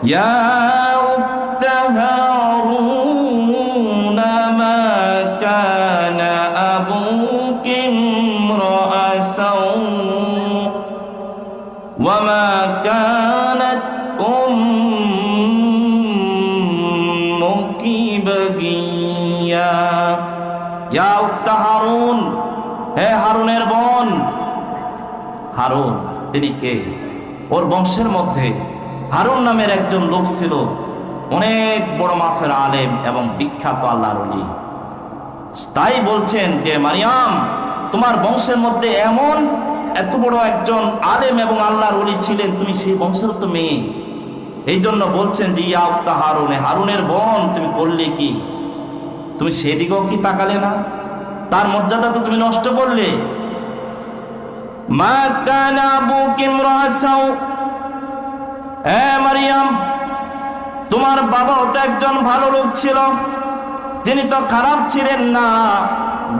ইয়া উক্তা হারুন মা কানা আবুকি ইমরাআ সাউ ওয়া মা কানাত উম্মুকি বাগিয়া। ইয়া উক্তা হারুন, হে হারুনের বোন। হারুন তিনি কে? ওর বংশের মধ্যে হারুন নামের একজন লোক ছিল, অনেক বড় মাফের আলেম এবং বিখ্যাত আল্লাহর ওলি। তাই বলছেন যে মারিয়াম, তোমার বংশের মধ্যে এমন এত বড় একজন আলেম এবং আল্লাহর ওলি ছিলেন, তুমি সেই বংশের তো মেয়ে। এই জন্য বলছেন যে ইয়া উক্তা হারুন, হারুনের বোন তুমি করলে কি? তুমি সেদিকেও কি তাকালে না? তার মর্যাদা তো তুমি নষ্ট করলে। মা কানা আবুকি ইমরাআ সাউ, হে মারিয়াম, তোমার বাবাও তো একজন ভালো লোক ছিল, যিনি তো খারাপ ছিলেন না,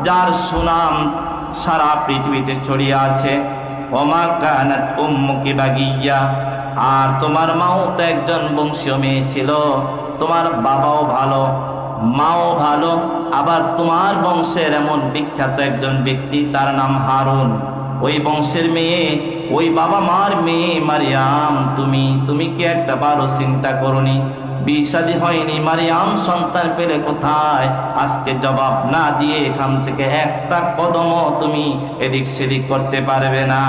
যার সুনাম সারা পৃথিবীতে ছড়িয়ে আছে। ওমা কানাত উম্মুকি বাগিয়া, আর তোমার মাও তো একজন বংশীয় মেয়ে ছিল, তোমার বাবাও ভালো, মাও ভালো, আবার তোমার বংশের এমন বিখ্যাত একজন ব্যক্তি, তার নাম হারুন। ওই বংশের মেয়ে, ওই বাবা মার মেয়ে মারিয়াম, তুমি কি একটা বারো চিন্তা করনি? বিয়ে হয়নি, মারিয়াম সন্তান পেলে কোথায়? আজকে জবাব না দিয়ে এখান থেকে একটা কদমও তুমি এদিক সেদিক করতে পারবে না।